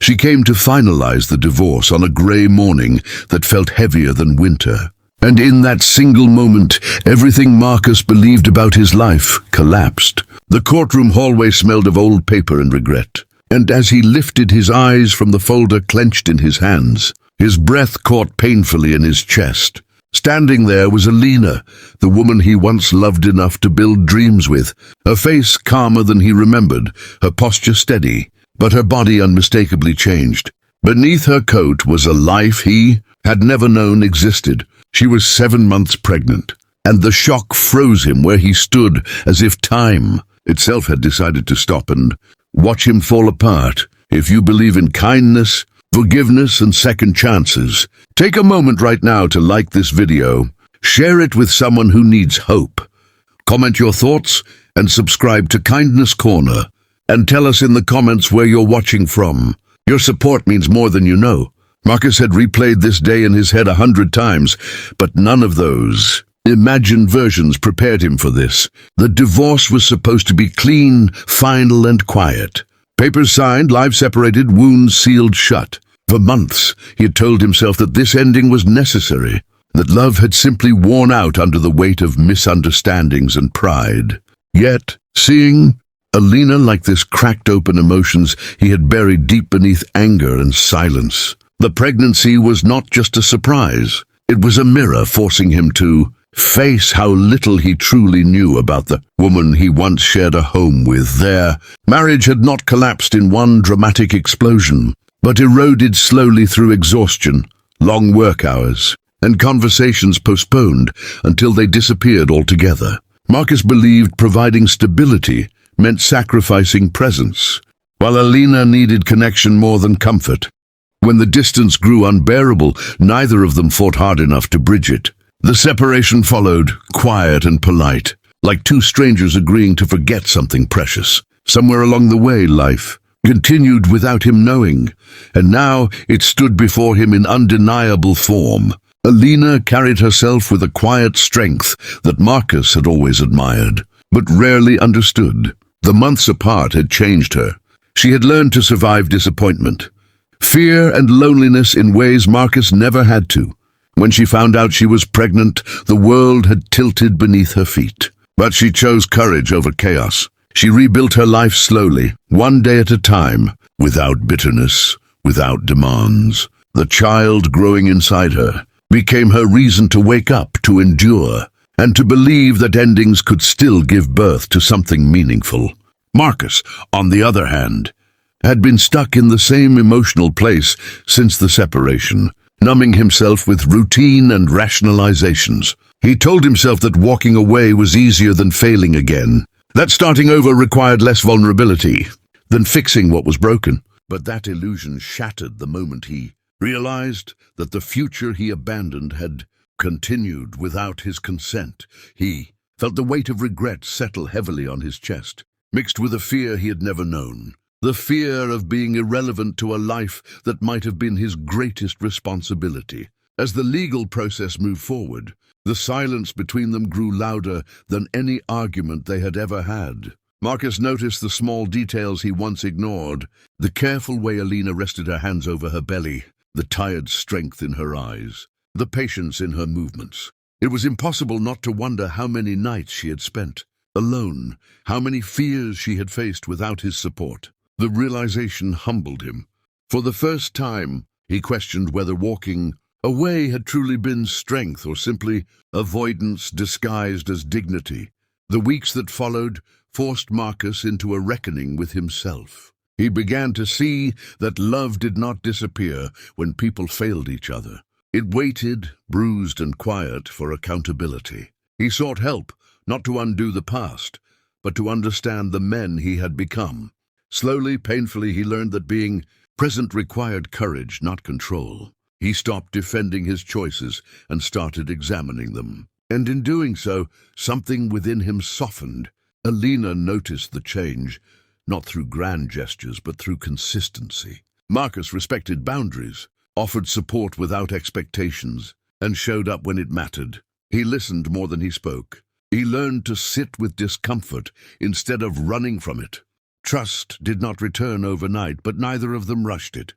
She came to finalize the divorce on a grey morning that felt heavier than winter. And in that single moment, everything Marcus believed about his life collapsed. The courtroom hallway smelled of old paper and regret. And as he lifted his eyes from the folder clenched in his hands, his breath caught painfully in his chest. Standing there was Alina, the woman he once loved enough to build dreams with, her face calmer than he remembered, her posture steady, but her body unmistakably changed. Beneath her coat was a life he had never known existed. She was 7 months pregnant, and the shock froze him where he stood as if time itself had decided to stop and watch him fall apart. If you believe in kindness, forgiveness, and second chances, take a moment right now to like this video, share it with someone who needs hope. Comment your thoughts and subscribe to Kindness Corner, and tell us in the comments where you're watching from. Your support means more than you know. Marcus had replayed this day in his head 100 times, but none of those imagined versions prepared him for this. The divorce was supposed to be clean, final, and quiet. Papers signed, lives separated, wounds sealed shut. For months, he had told himself that this ending was necessary, that love had simply worn out under the weight of misunderstandings and pride. Yet, seeing Alina like this cracked open emotions he had buried deep beneath anger and silence. The pregnancy was not just a surprise. It was a mirror forcing him to face how little he truly knew about the woman he once shared a home with. Their marriage had not collapsed in one dramatic explosion, but eroded slowly through exhaustion, long work hours, and conversations postponed until they disappeared altogether. Marcus believed providing stability meant sacrificing presence, while Alina needed connection more than comfort. When the distance grew unbearable, neither of them fought hard enough to bridge it. The separation followed, quiet and polite, like two strangers agreeing to forget something precious. Somewhere along the way, life continued without him knowing, and now it stood before him in undeniable form. Alina carried herself with a quiet strength that Marcus had always admired, but rarely understood. The months apart had changed her. She had learned to survive disappointment, fear, and loneliness in ways Marcus never had to. When she found out she was pregnant, the world had tilted beneath her feet. But she chose courage over chaos. She rebuilt her life slowly, one day at a time, without bitterness, without demands. The child growing inside her became her reason to wake up, to endure, and to believe that endings could still give birth to something meaningful. Marcus, on the other hand, had been stuck in the same emotional place since the separation, numbing himself with routine and rationalizations. He told himself that walking away was easier than failing again, that starting over required less vulnerability than fixing what was broken. But that illusion shattered the moment he realized that the future he abandoned had continued without his consent. He felt the weight of regret settle heavily on his chest, mixed with a fear he had never known. The fear of being irrelevant to a life that might have been his greatest responsibility. As the legal process moved forward, the silence between them grew louder than any argument they had ever had. Marcus noticed the small details he once ignored, the careful way Alina rested her hands over her belly, the tired strength in her eyes, the patience in her movements. It was impossible not to wonder how many nights she had spent alone, how many fears she had faced without his support. The realization humbled him. For the first time, he questioned whether walking away had truly been strength or simply avoidance disguised as dignity. The weeks that followed forced Marcus into a reckoning with himself. He began to see that love did not disappear when people failed each other. It waited, bruised and quiet, for accountability. He sought help, not to undo the past, but to understand the men he had become. Slowly, painfully, he learned that being present required courage, not control. He stopped defending his choices and started examining them. And in doing so, something within him softened. Alina noticed the change, not through grand gestures, but through consistency. Marcus respected boundaries, offered support without expectations, and showed up when it mattered. He listened more than he spoke. He learned to sit with discomfort instead of running from it. Trust did not return overnight, but neither of them rushed it.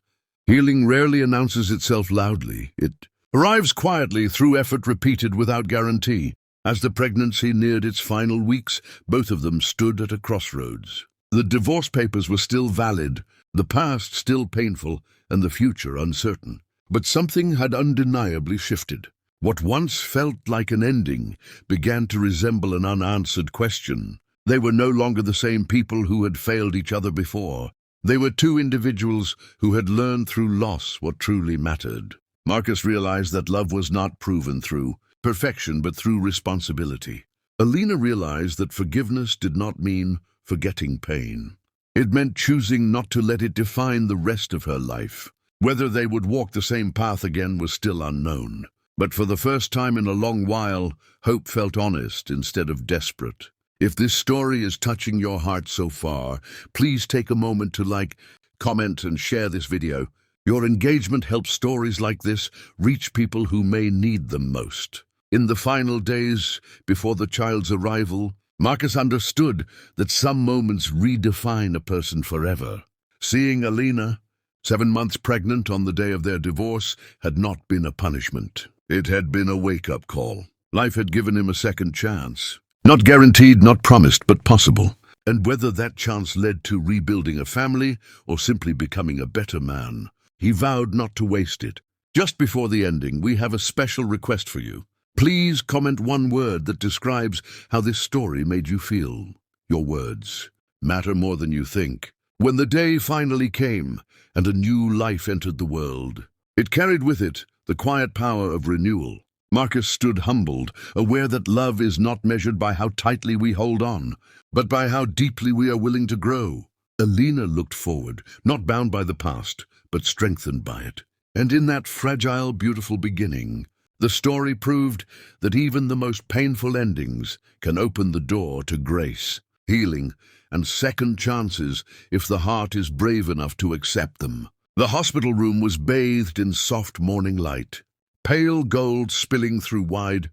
Healing rarely announces itself loudly. It arrives quietly through effort repeated without guarantee. As the pregnancy neared its final weeks, both of them stood at a crossroads. The divorce papers were still valid, the past still painful, and the future uncertain. But something had undeniably shifted. What once felt like an ending began to resemble an unanswered question. They were no longer the same people who had failed each other before. They were two individuals who had learned through loss what truly mattered. Marcus realized that love was not proven through perfection, but through responsibility. Alina realized that forgiveness did not mean forgetting pain. It meant choosing not to let it define the rest of her life. Whether they would walk the same path again was still unknown. But for the first time in a long while, hope felt honest instead of desperate. If this story is touching your heart so far, please take a moment to like, comment, and share this video. Your engagement helps stories like this reach people who may need them most. In the final days before the child's arrival, Marcus understood that some moments redefine a person forever. Seeing Alina, 7 months pregnant on the day of their divorce, had not been a punishment. It had been a wake-up call. Life had given him a second chance. Not guaranteed, not promised, but possible. And whether that chance led to rebuilding a family or simply becoming a better man, he vowed not to waste it. Just before the ending, we have a special request for you. Please comment one word that describes how this story made you feel. Your words matter more than you think. When the day finally came and a new life entered the world, it carried with it the quiet power of renewal. Marcus stood humbled, aware that love is not measured by how tightly we hold on, but by how deeply we are willing to grow. Alina looked forward, not bound by the past, but strengthened by it. And in that fragile, beautiful beginning, the story proved that even the most painful endings can open the door to grace, healing, and second chances if the heart is brave enough to accept them. The hospital room was bathed in soft morning light, pale gold spilling through wide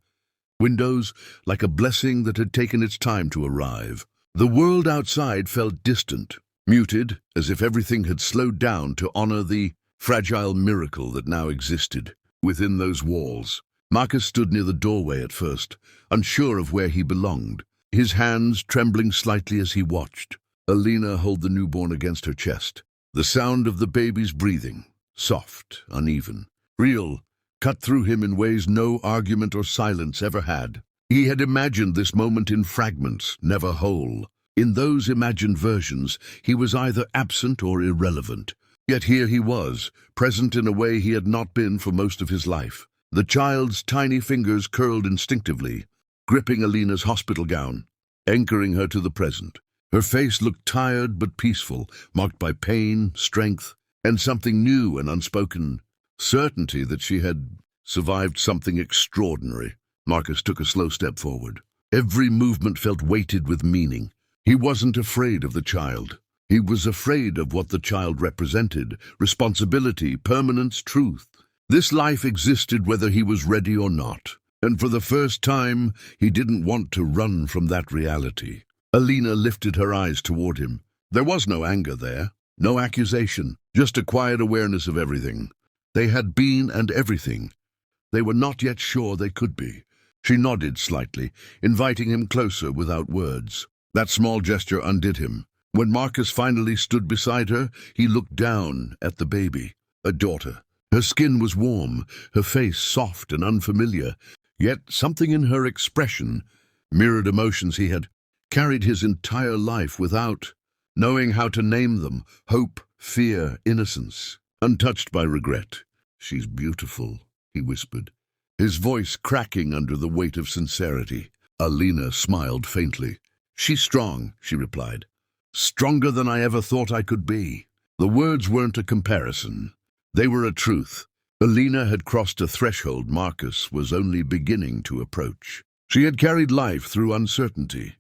windows like a blessing that had taken its time to arrive. The world outside felt distant, muted, as if everything had slowed down to honor the fragile miracle that now existed within those walls. Marcus stood near the doorway at first, unsure of where he belonged, his hands trembling slightly as he watched Alina hold the newborn against her chest. The sound of the baby's breathing, soft, uneven, real, cut through him in ways no argument or silence ever had. He had imagined this moment in fragments, never whole. In those imagined versions, he was either absent or irrelevant. Yet here he was, present in a way he had not been for most of his life. The child's tiny fingers curled instinctively, gripping Alina's hospital gown, anchoring her to the present. Her face looked tired but peaceful, marked by pain, strength, and something new and unspoken. Certainty that she had survived something extraordinary. Marcus took a slow step forward. Every movement felt weighted with meaning. He wasn't afraid of the child. He was afraid of what the child represented: responsibility, permanence, truth. This life existed whether he was ready or not. And for the first time, he didn't want to run from that reality. Alina lifted her eyes toward him. There was no anger there, no accusation, just a quiet awareness of everything. They had been and everything they were not yet sure they could be. She nodded slightly, inviting him closer without words. That small gesture undid him. When Marcus finally stood beside her, he looked down at the baby, a daughter. Her skin was warm, her face soft and unfamiliar, yet something in her expression mirrored emotions he had carried his entire life without knowing how to name them: hope, fear, innocence, untouched by regret. "She's beautiful," he whispered, his voice cracking under the weight of sincerity. Alina smiled faintly. "She's strong," she replied. "Stronger than I ever thought I could be." The words weren't a comparison. They were a truth. Alina had crossed a threshold Marcus was only beginning to approach. She had carried life through uncertainty,